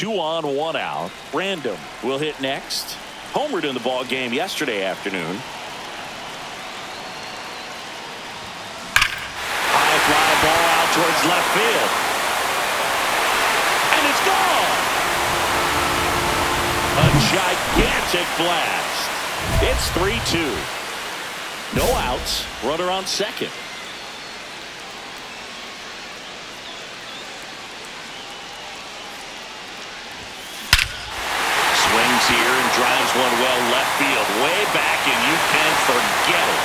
2 on, 1 out. Random will hit next. Homered in the ball game yesterday afternoon. High fly ball out towards left field. And it's gone. A gigantic blast. It's 3-2. No outs. Runner on second. Swings here and drives one well left field. Way back, and you can forget it.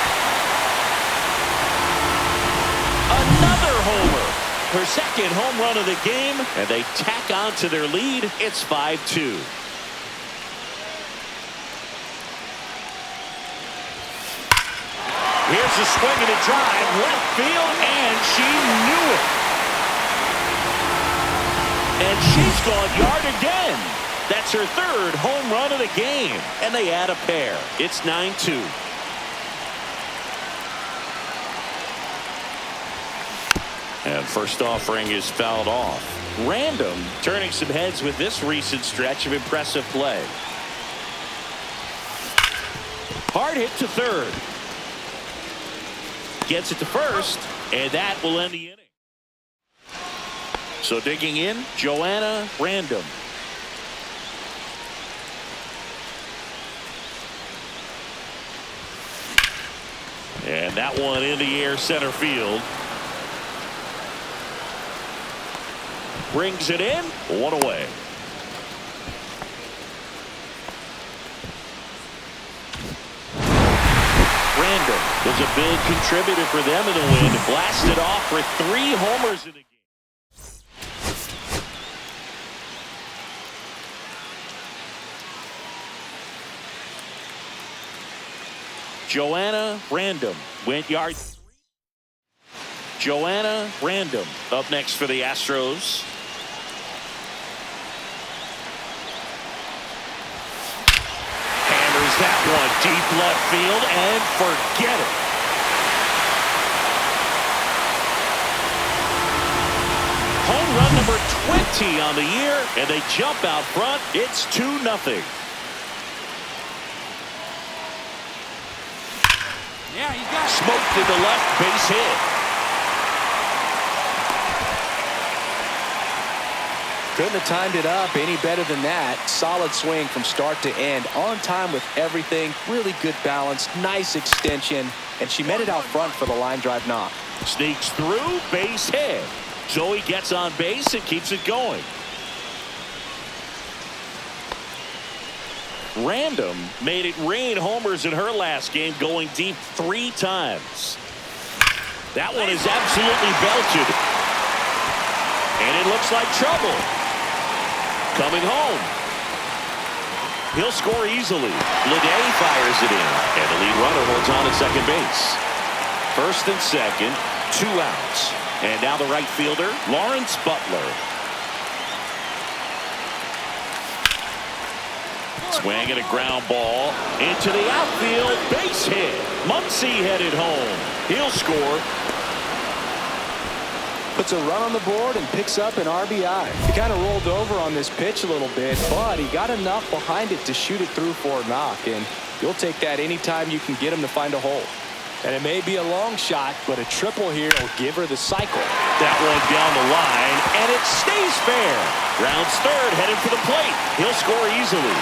Another homer. Her second home run of the game, and they tack on to their lead. It's 5-2. Here's a swing and a drive, left field, and she knew it. And she's gone yard again. That's her third home run of the game, and they add a pair. It's 9-2. And first offering is fouled off. Random turning some heads with this recent stretch of impressive play. Hard hit to third. Gets it to first, and that will end the inning. So digging in, Joanna Random. And that one in the air center field. Brings it in, 1 away. Random was a big contributor for them in the win. Blasted off for 3 homers in the game. Joanna Random went yard 3. Joanna Random up next for the Astros. Hammers that one deep left field and forget it. Home run number 20 on the year, and they jump out front. It's 2-0. Yeah, he's got smoked to the left, base hit. Couldn't have timed it up any better than that. Solid swing from start to end. On time with everything. Really good balance. Nice extension. And she met it out front for the line drive knock. Sneaks through, base hit. Zoe gets on base and keeps it going. Random made it rain homers in her last game, going deep 3 times. That one is absolutely belted. And it looks like trouble. Coming home. He'll score easily. Leday fires it in. And the lead runner holds on at second base. First and second, 2 outs. And now the right fielder, Lawrence Butler. Swing and a ground ball into the outfield. Base hit. Muncy headed home. He'll score. Puts a run on the board and picks up an RBI. He kind of rolled over on this pitch a little bit, but he got enough behind it to shoot it through for a knock. And you'll take that anytime you can get him to find a hole. And it may be a long shot, but a triple here will give her the cycle. That one down the line, and it stays fair. Rounds third, headed for the plate. He'll score easily.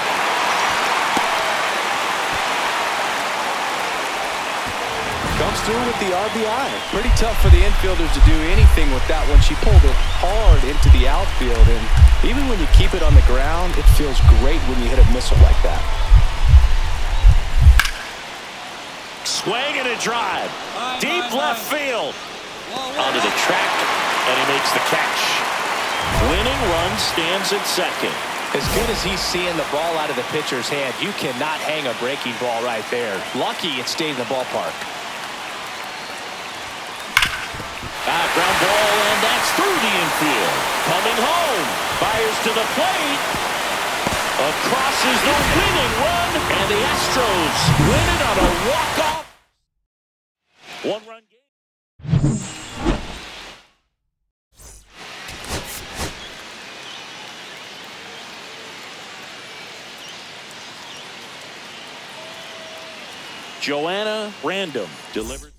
Comes through with the RBI. Pretty tough for the infielders to do anything with that one. She pulled it hard into the outfield, and even when you keep it on the ground, it feels great when you hit a missile like that. Swing and a drive. Deep left field. Onto the track, and he makes the catch. Winning run stands at second. As good as he's seeing the ball out of the pitcher's hand, you cannot hang a breaking ball right there. Lucky it stayed in the ballpark. Ground ball, and that's through the infield. Coming home. Fires to the plate. Across is the winning run, and the Astros win it on a walk-off. 1-run game. Joanna Random delivered.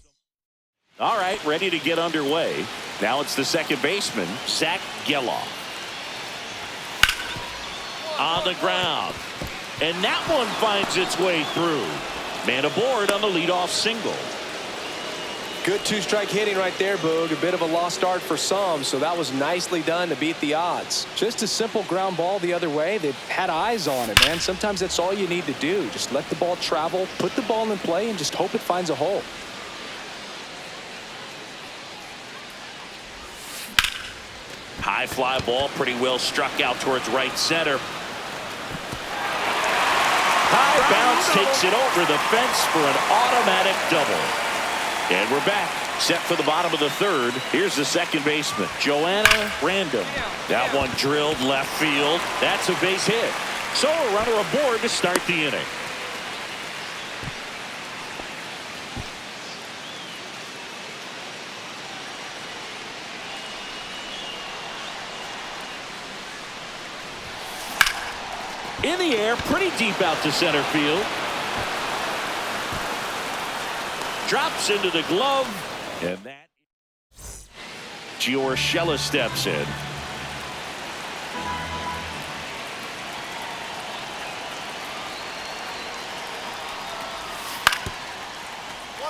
All right, ready to get underway. Now it's the second baseman, Zach Geloff. On the ground. And that one finds its way through. Man aboard on the leadoff single. Good two-strike hitting right there, Boog. A bit of a lost art for some, so that was nicely done to beat the odds. Just a simple ground ball the other way. They had eyes on it, man. Sometimes that's all you need to do. Just let the ball travel, put the ball in play, and just hope it finds a hole. High fly ball, pretty well struck out towards right center. High bounce takes it over the fence for an automatic double. And we're back, set for the bottom of the third. Here's the second baseman, Joanna Random. That one drilled left field. That's a base hit. So a runner aboard to start the inning. In the air, pretty deep out to center field. Drops into the glove, and that Urshela steps in.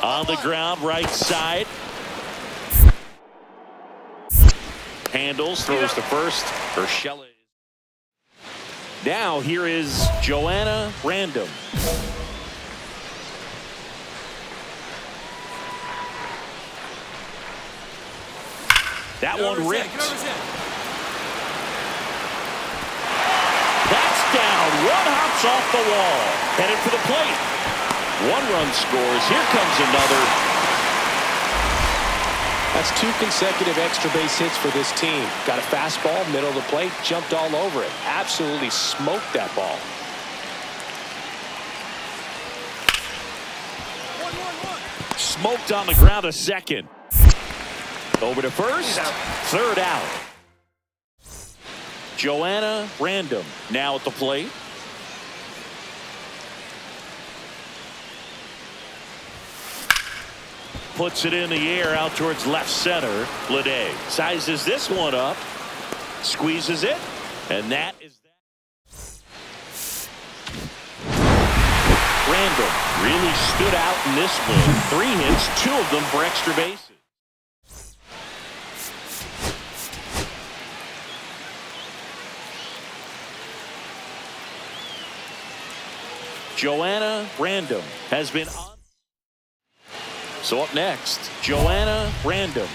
On the ground, right side. Handles, throws to first. Urshela. Now here is Joanna Random. That one ripped. That's down. One hops off the wall. Headed for the plate. One run scores. Here comes another. That's two consecutive extra base hits for this team. Got a fastball, middle of the plate, jumped all over it. Absolutely smoked that ball. Smoked on the ground, a second. Over to first, third out. Joanna Random now at the plate. Puts it in the air out towards left center. Lede sizes this one up, squeezes it, and that is that. Random really stood out in this one. 3 hits, 2 of them for extra bases. Joanna Random has been on. So up next, Joanna Random.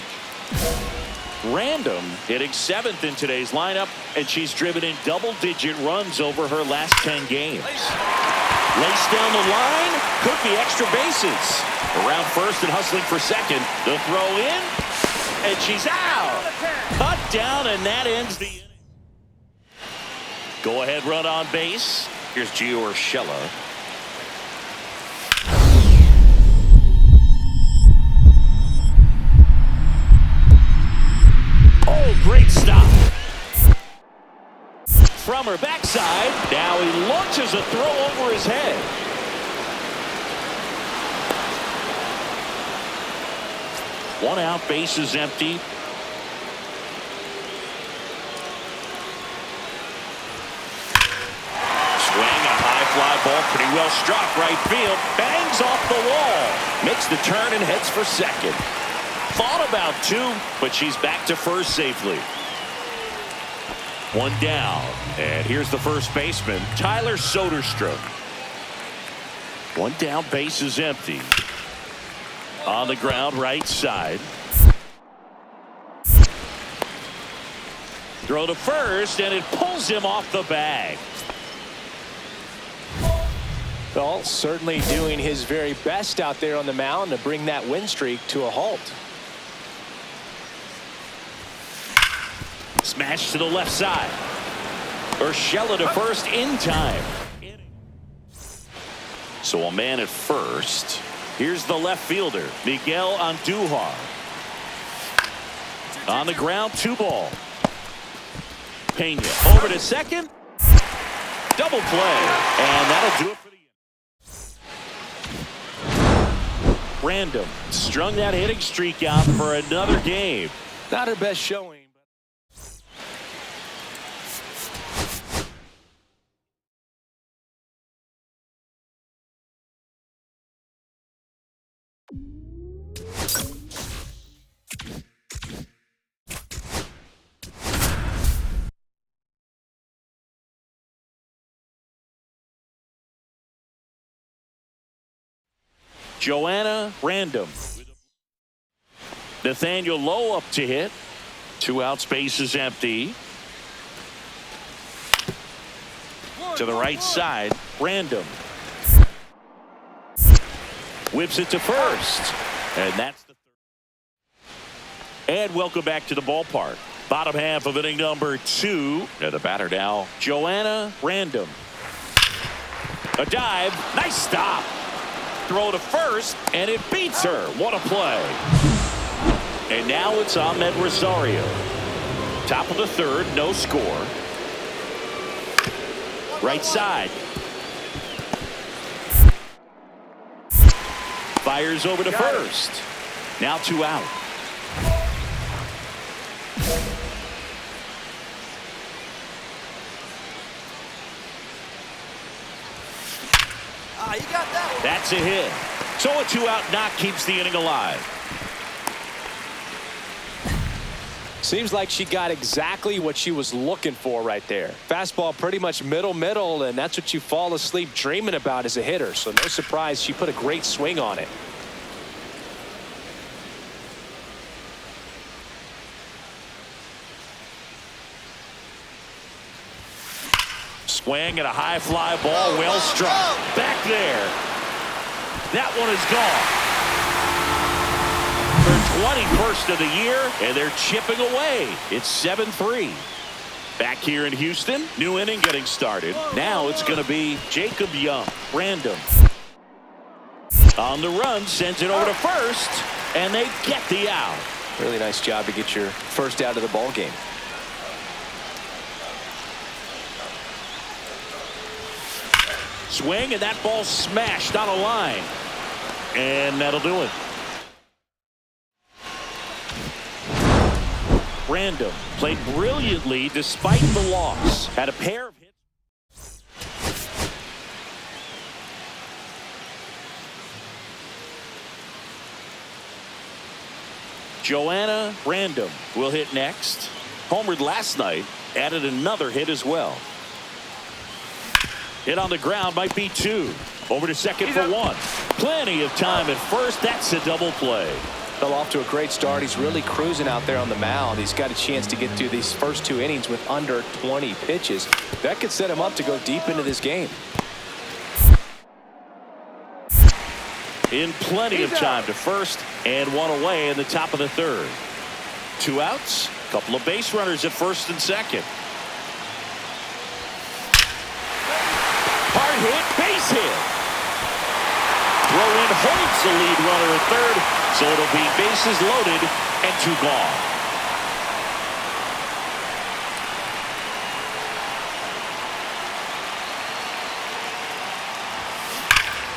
Random hitting 7th in today's lineup, and she's driven in double-digit runs over her last 10 games. Lace down the line, could be extra bases. Around first and hustling for second. The throw in, and she's out. Cut down, and that ends the inning. Go-ahead run on base. Here's Urshela. Great stop. From her backside, now he launches a throw over his head. One out, base is empty. Swing, a high fly ball, pretty well struck, right field, bangs off the wall, makes the turn and heads for second. Thought about 2, but she's back to first safely. One down, and here's the first baseman, Tyler Soderstrom. One down, base is empty. On the ground, right side. Throw to first, and it pulls him off the bag. Well, certainly doing his very best out there on the mound to bring that win streak to a halt. Smash to the left side. Urshela to first in time. So a man at first. Here's the left fielder, Miguel Andujar. On the ground, 2 ball. Pena over to second. Double play. And that'll do it for the inning. Random strung that hitting streak out for another game. Not her best showing. Joanna Random. Nathaniel Lowe up to hit. 2 out, space is empty. To the right side, Random. Whips it to first. And that's the third. And welcome back to the ballpark. Bottom half of inning number 2. And the batter now, Joanna Random. A dive. Nice stop. Throw to first, and it beats her. What a play. And now it's Ahmed Rosario. Top of the third, no score. Right side. Fires over to first. Now 2 out. You got that one. That's a hit. So a 2-out knock keeps the inning alive. Seems like she got exactly what she was looking for right there. Fastball pretty much middle, and that's what you fall asleep dreaming about as a hitter. So no surprise she put a great swing on it. Swing and a high fly ball, well struck. Back there. That one is gone. Their 21st of the year, and they're chipping away. It's 7-3. Back here in Houston, new inning getting started. Now it's going to be Jacob Young, Random. On the run, sends it over to first, and they get the out. Really nice job to get your first out of the ball game. Swing, and that ball smashed on a line. And that'll do it. Random played brilliantly despite the loss. Had a pair of hits. Joanna Random will hit next. Homered last night. Added another hit as well. Hit on the ground, might be 2. Over to second for 1. Plenty of time at first. That's a double play. Fell off to a great start. He's really cruising out there on the mound. He's got a chance to get through these first 2 innings with under 20 pitches. That could set him up to go deep into this game. In plenty of time to first, and 1 away in the top of the third. 2 outs, couple of base runners at first and second. Hard hit, base hit. Throw in holds the lead runner at third, so it'll be bases loaded and 2 gone.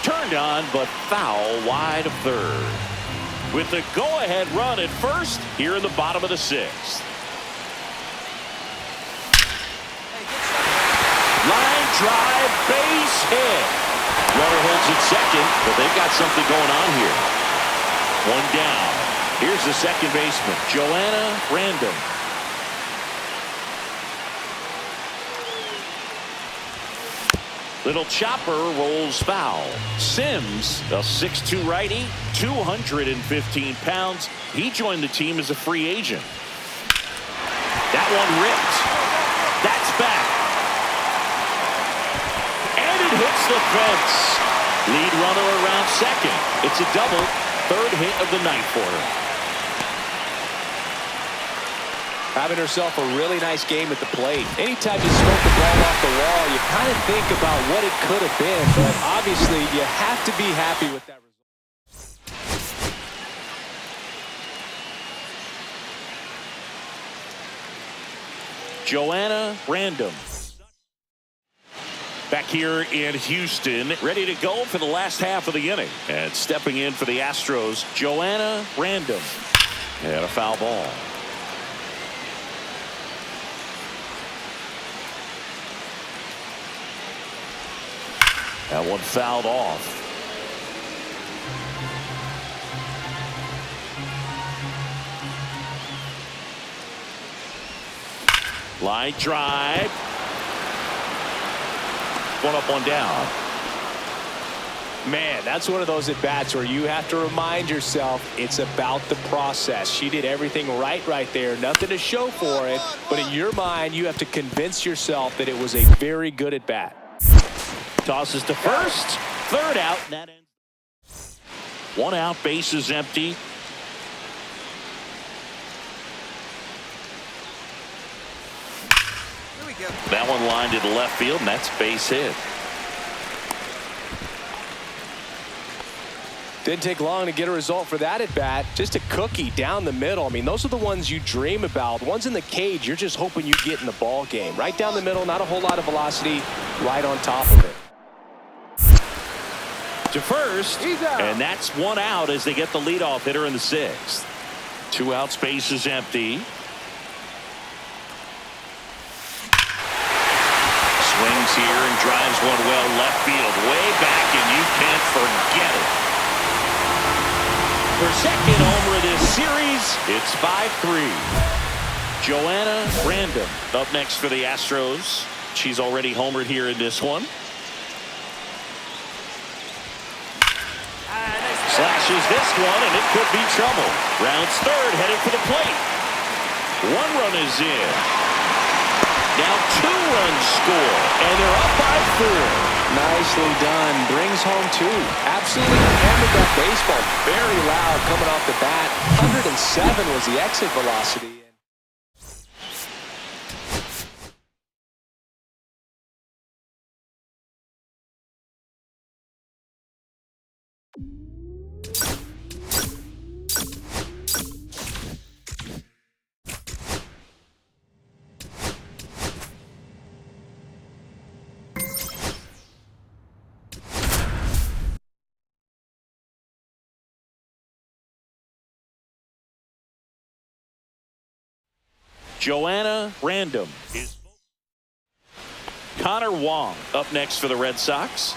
Turned on, but foul wide of third. With the go-ahead run at first here in the bottom of the 6th. Line drive, base hit. Runner holds at second, but they've got something going on here. 1 down. Here's the second baseman, Joanna Random. Little chopper rolls foul. Sims, a 6'2" righty, 215 pounds. He joined the team as a free agent. That one ripped. That's back. And it hits the fence. Lead runner around second. It's a double. 3rd hit of the night for her. Having herself a really nice game at the plate. Anytime you smoke the ball off the wall, you kind of think about what it could have been, but obviously you have to be happy with that result. Joanna Random. back here in Houston, ready to go for the last half of the inning. And stepping in for the Astros, Joanna Random. And a foul ball. That one fouled off. Line drive. One up, one down. Man, that's one of those at-bats where you have to remind yourself it's about the process. She did everything right there. Nothing to show for it. But in your mind, you have to convince yourself that it was a very good at-bat. Tosses to first. Third out. And that ends. One out. Base is empty. That one lined to the left field, and that's base hit. Didn't take long to get a result for that at bat. Just a cookie down the middle. I mean, those are the ones you dream about. The ones in the cage, you're just hoping you get in the ball game. Right down the middle, not a whole lot of velocity, right on top of it. To first, and that's one out as they get the leadoff hitter in the sixth. 2 outs, base is empty. Swings here and drives one well left field, way back, and you can't forget it. Her second homer of this series, it's 5-3. Joanna Random up next for the Astros. She's already homered here in this one. Slashes this one, and it could be trouble. Rounds third, headed for the plate. 1 run is in. Now 2 runs score, and they're up by 4. Nicely done. Brings home 2. Absolutely hammered that baseball. Very loud coming off the bat. 107 was the exit velocity. Joanna Random is Connor Wong up next for the Red Sox.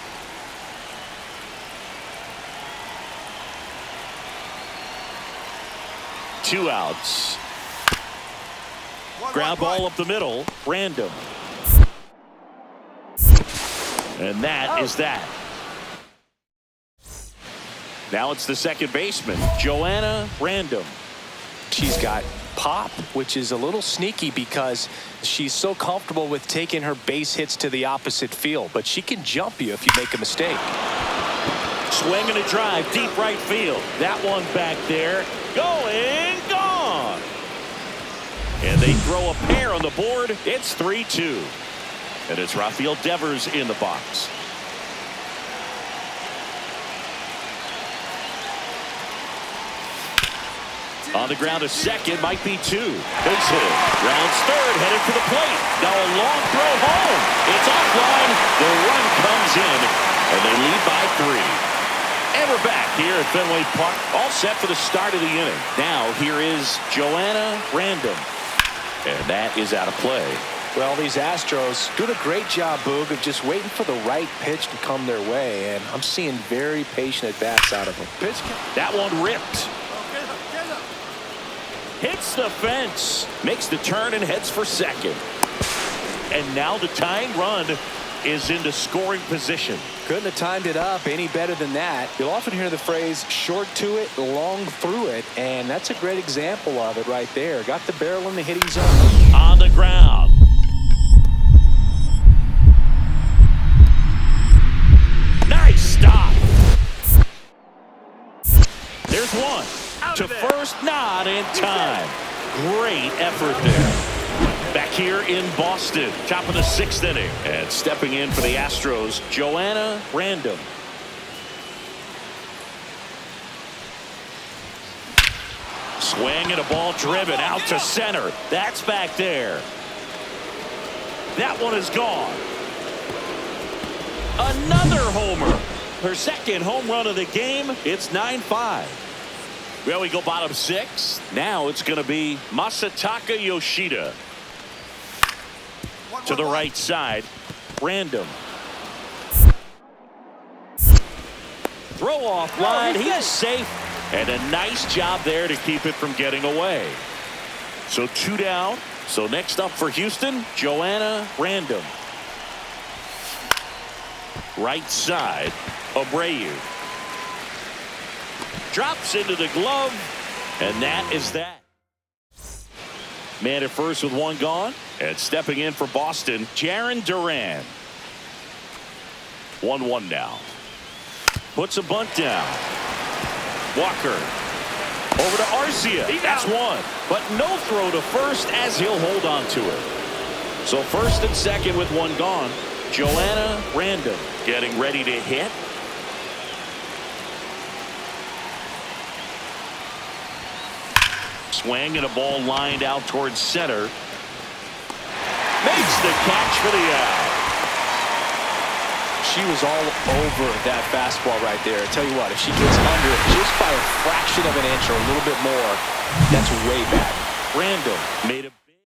Two outs. Ground ball up the middle. Random. And that is that. Now it's the second baseman, Joanna Random. She's got pop, which is a little sneaky because she's so comfortable with taking her base hits to the opposite field, but she can jump you if you make a mistake. Swing and a drive, deep right field. That one back there, going, gone. And they throw a pair on the board. It's 3-2. And it's Rafael Devers in the box. On the ground to second, might be 2. Base hit. Rounds third, headed for the plate. Now a long throw home. It's offline. The run comes in, and they lead by 3. And we're back here at Fenway Park, all set for the start of the inning. Now here is Joanna Random, and that is out of play. Well, these Astros doing a great job, Boog, of just waiting for the right pitch to come their way, and I'm seeing very patient at-bats out of them. Pitch. That one ripped. Hits the fence, makes the turn and heads for second. And now the tying run is into scoring position. Couldn't have timed it up any better than that. You'll often hear the phrase short to it, long through it, and that's a great example of it right there. Got the barrel in the hitting zone. On the ground. Nice stop. There's one. To first, not in time. Great effort there. Back here in Boston, top of the 6th inning. And stepping in for the Astros, Joanna Random. Swing and a ball driven out to center. That's back there. That one is gone. Another homer. Her second home run of the game. It's 9-5. Well, we go bottom 6. Now it's going to be Masataka Yoshida. To the right side. Random. Throw off line. He is safe. And a nice job there to keep it from getting away. So 2 down. So next up for Houston, Joanna Random. Right side, Abreu. Drops into the glove, and that is that. Man at first with 1 gone, and stepping in for Boston, Jarren Duran. 1-1 now. Puts a bunt down. Walker. Over to Arcia. That's 1. But no throw to first as he'll hold on to it. So first and second with 1 gone. Joanna Random getting ready to hit. Swing and a ball lined out towards center. Makes the catch for the out. She was all over that fastball right there. I tell you what, if she gets under it just by a fraction of an inch or a little bit more, that's way back. Random made a big.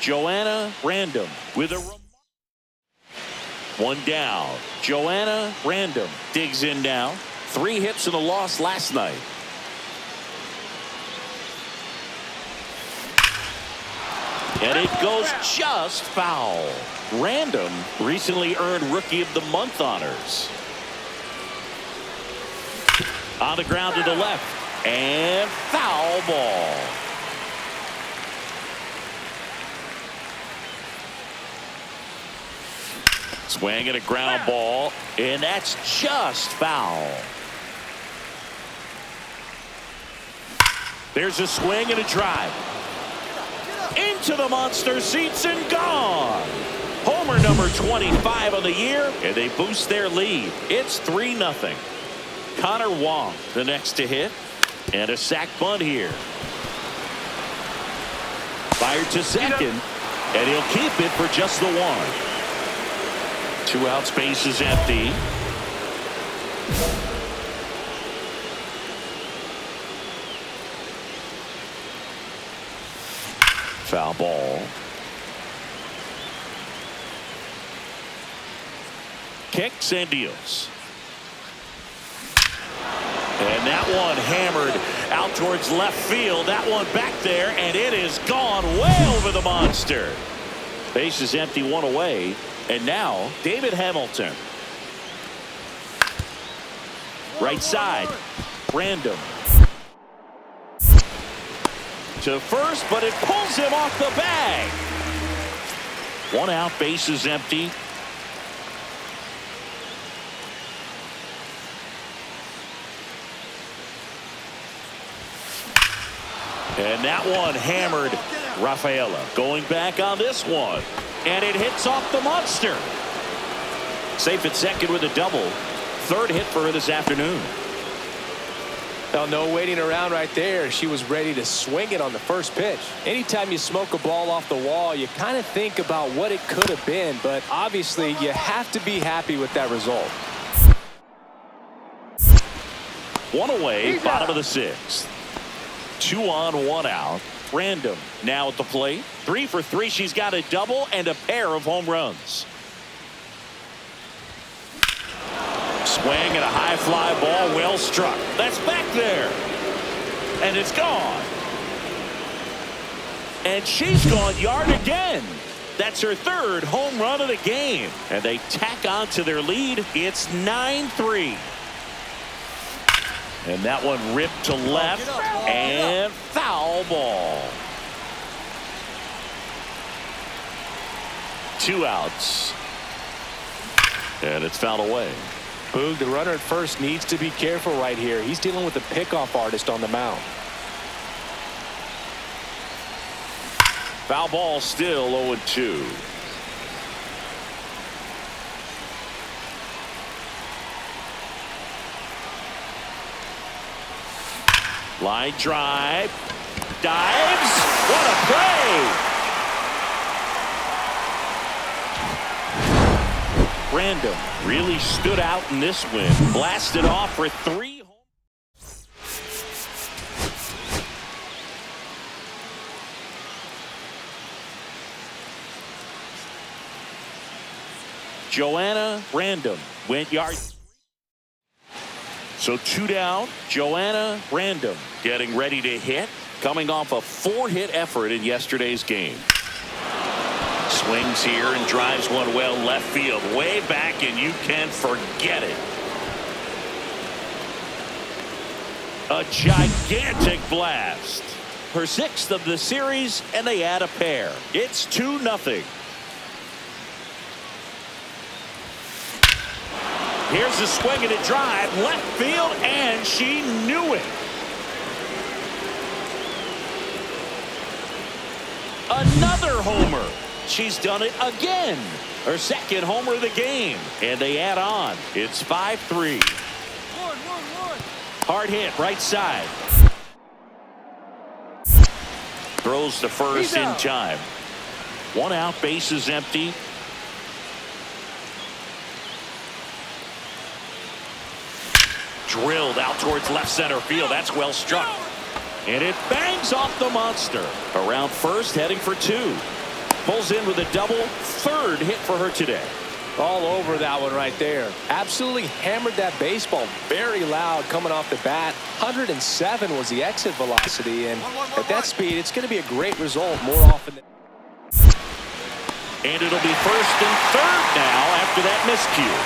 Joanna Random with a 1 down. Joanna Random digs in now. 3 hits and a loss last night. And it goes just foul. Random recently earned Rookie of the Month honors. On the ground to the left. And foul ball. Swing and a ground ball. And that's just foul. There's a swing and a drive. Into the monster seats and gone. Homer number 25 of the year, and they boost their lead. It's 3-0. Connor Wong the next to hit, and a sac bunt here. Fired to second, and he'll keep it for just the 1. 2 outs, base is empty. Foul ball. Kicks and deals. And that one hammered out towards left field. That one back there, and it is gone way over the monster. Base is empty, 1 away. And now David Hamilton. Right side. Random. To first, but it pulls him off the bag. 1 out, base is empty. And that one hammered. Rafaela going back on this one. And it hits off the monster. Safe at second with a double. 3rd hit for her this afternoon. Well, no waiting around right there. She was ready to swing it on the first pitch. Anytime you smoke a ball off the wall, you kind of think about what it could have been, but obviously you have to be happy with that result. 1 away, bottom of the 6th. 2 on, 1 out. Random now at the plate. 3 for 3. She's got a double and a pair of home runs. Swing and a high fly ball, well struck. That's back there. And it's gone. And she's gone yard again. That's her 3rd home run of the game. And they tack on to their lead. It's 9-3. And that one ripped to left. And foul ball. 2 outs. And it's fouled away. Boog, the runner at first needs to be careful right here. He's dealing with a pickoff artist on the mound. Foul ball, still 0-2. Line drive. dives. What a play! Random really stood out in this win. Blasted off for 3. Joanna Random went yard. So 2 down. Joanna Random getting ready to hit. Coming off a 4-hit effort in yesterday's game. Swings here and drives one well left field. Way back, and you can forget it. A gigantic blast. Her 6th of the series, and they add a pair. It's 2-0. Here's a swing and a drive, left field, and she knew it. Another homer. She's done it again. Her 2nd homer of the game. And they add on. It's 5-3. Hard hit, right side. Throws to first in time. 1 out, bases empty. Drilled out towards left center field. That's well struck. And it bangs off the monster. Around first, heading for 2. Pulls in with a double. 3rd hit for her today. All over that one right there. Absolutely hammered that baseball. Very loud coming off the bat. 107 was the exit velocity. And at that speed, it's going to be a great result more often than. And it'll be 1st and 3rd now after that miscue.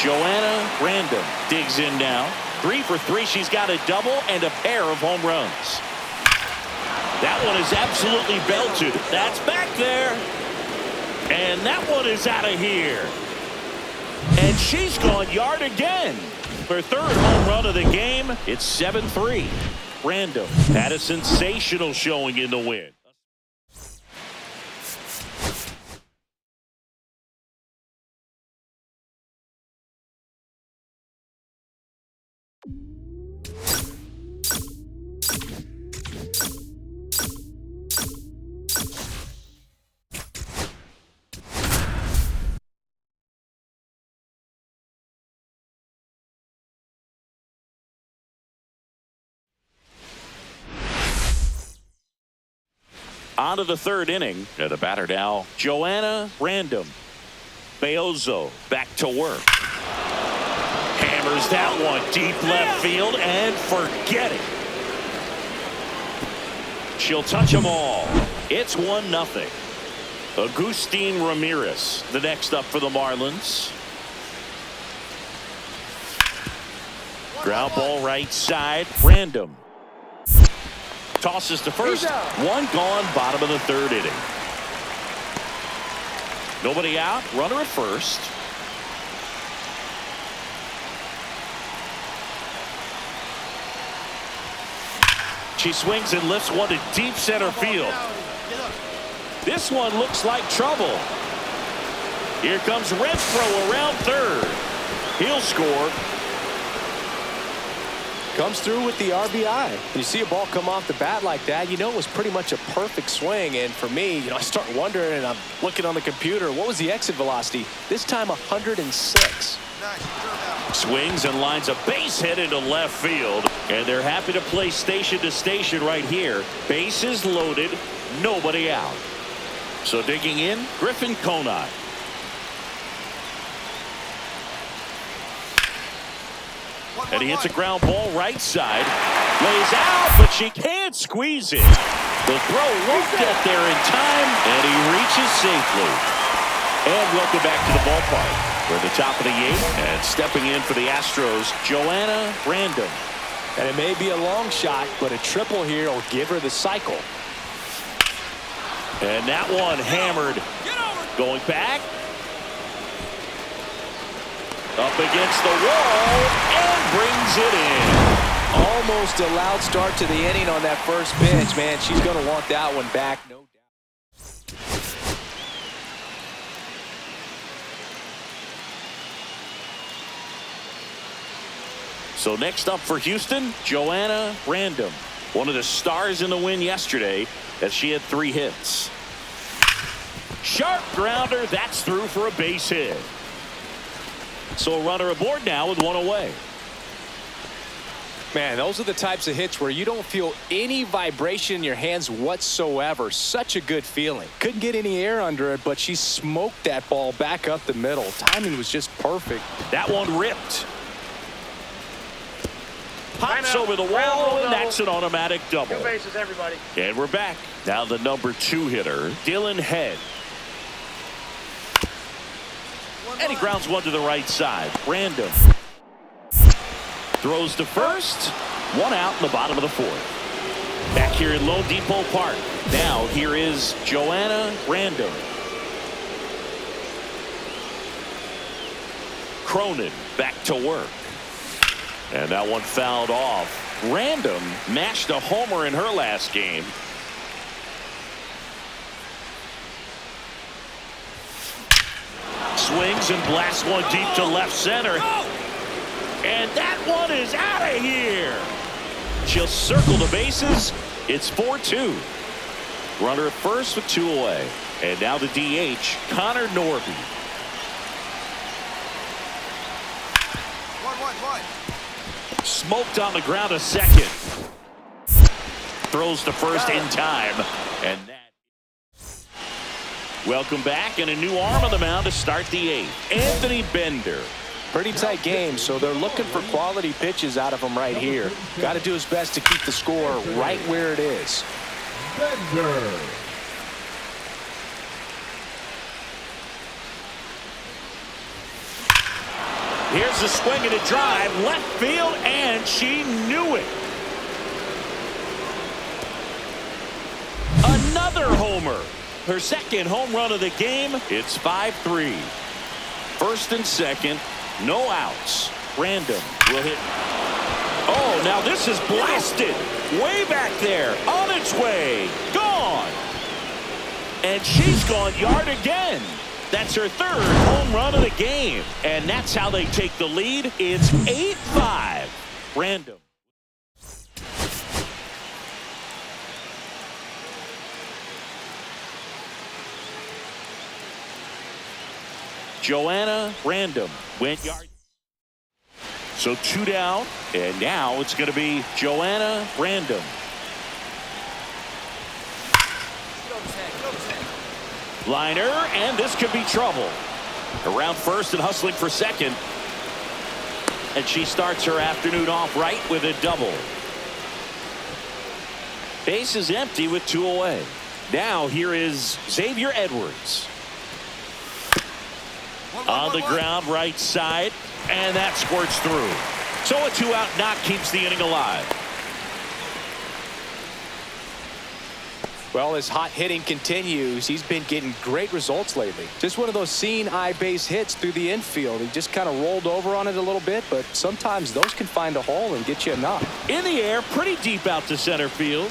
Joanna Random digs in now. 3 for 3. She's got a double and a pair of home runs. That one is absolutely belted. That's back there. And that one is out of here. And she's gone yard again. Her 3rd home run of the game. It's 7-3. Random had a sensational showing in the win. On to the 3rd inning. The batter now, Joanna Random. Beozo back to work. Hammers that one deep left field and forget it. She'll touch them all. It's 1-0. Agustin Ramirez, the next up for the Marlins. Ground ball right side. Random. Tosses to first. 1 gone, bottom of the 3rd inning. Nobody out. Runner at first. She swings and lifts one to deep center field. This one looks like trouble. Here comes Renfroe around 3rd. He'll score. Comes through with the RBI. When you see a ball come off the bat like that, you know it was pretty much a perfect swing. And for me, I start wondering, and I'm looking on the computer, what was the exit velocity? This time 106. Swings and lines a base hit into left field. And they're happy to play station to station right here. Bases loaded, nobody out. So digging in, Griffin Conine. And he hits a ground ball right side. Lays out, but she can't squeeze it. The throw won't get there in time, and he reaches safely. And welcome back to the ballpark. We're at the top of the 8th, and stepping in for the Astros, Joanna Random. And it may be a long shot, but a triple here will give her the cycle. And that one hammered. Going back. Up against the wall and brings it in. Almost a loud start to the inning on that first pitch, man. She's going to want that one back, no doubt. So next up for Houston, Joanna Random. One of the stars in the win yesterday as she had 3 hits. Sharp grounder. That's through for a base hit. So a runner aboard now with 1 away. Man, those are the types of hits where you don't feel any vibration in your hands whatsoever. Such a good feeling. Couldn't get any air under it, but she smoked that ball back up the middle. Timing was just perfect. That one ripped. Pops over the wall, and that's an automatic double. 2 bases, everybody. And we're back. Now the number 2 hitter, Dylan Head. And he grounds one to the right side. Random. Throws to first. 1 out in the bottom of the 4th. Back here in Lone Depot Park. Now here is Joanna Random. Cronin back to work. And that one fouled off. Random mashed a homer in her last game. Swings and blasts one deep to left center. And that one is out of here. She'll circle the bases. It's 4-2. Runner at first with 2 away. And now the DH, Connor Norby. 1-1-1. Smoked on the ground a second. Throws to first in time. And that. Welcome back, and a new arm on the mound to start the 8th. Anthony Bender. Pretty tight game, so they're looking for quality pitches out of him right here. Got to do his best to keep the score right where it is. Bender. Here's the swing and a drive, left field, and she knew it. Another homer. Her second home run of the game. It's 5-3. First and second, no outs. Random will hit. Oh, now this is blasted. Way back there, on its way, gone. And she's gone yard again. That's her 3rd home run of the game. And that's how they take the lead. It's 8-5. Random. Joanna Random went yard. So 2 down, and now it's going to be Joanna Random. Liner, and this could be trouble. Around first and hustling for second. And she starts her afternoon off right with a double. Base is empty with 2 away. Now here is Xavier Edwards. On the ground, right side, and that squirts through. So a 2-out knock keeps the inning alive. Well, his hot hitting continues. He's been getting great results lately. Just one of those seeing eye base hits through the infield. He just kind of rolled over on it a little bit, but sometimes those can find a hole and get you a knock. In the air, pretty deep out to center field.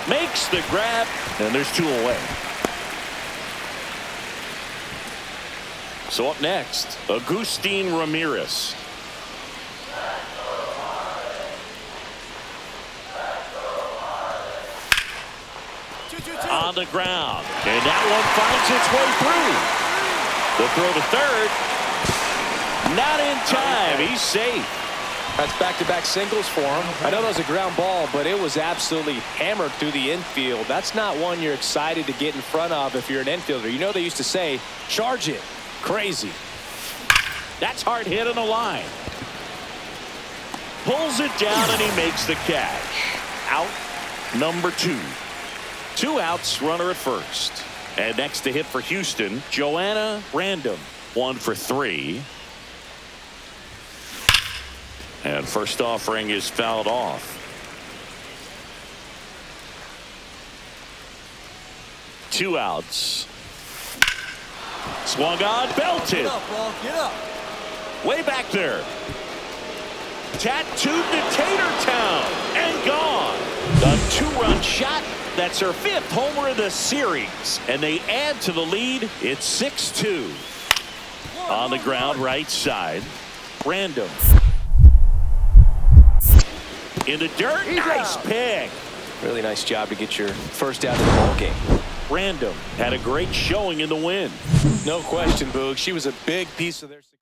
Makes the grab, and there's 2 away. So up next, Agustin Ramirez. On the ground, and that one finds its way through. The throw to third. Not in time. He's safe. That's back-to-back singles for him. I know that was a ground ball, but it was absolutely hammered through the infield. That's not one you're excited to get in front of if you're an infielder. You know they used to say, charge it. Crazy. That's hard hit on the line. Pulls it down, and he makes the catch. Out number 2. 2 outs, runner at first. And next to hit for Houston, Joanna Random. 1 for 3. And first offering is fouled off. 2 outs. Swung on, belted. Get up, ball. Get up. Way back there. Tattooed to Tatertown and gone. A 2-run shot. That's her 5th homer of the series. And they add to the lead. It's 6-2. On the ground, right side. Random. In the dirt. Nice pick. Really nice job to get your first out of the ball game. Random had a great showing in the win. No question, Boog. She was a big piece of their success.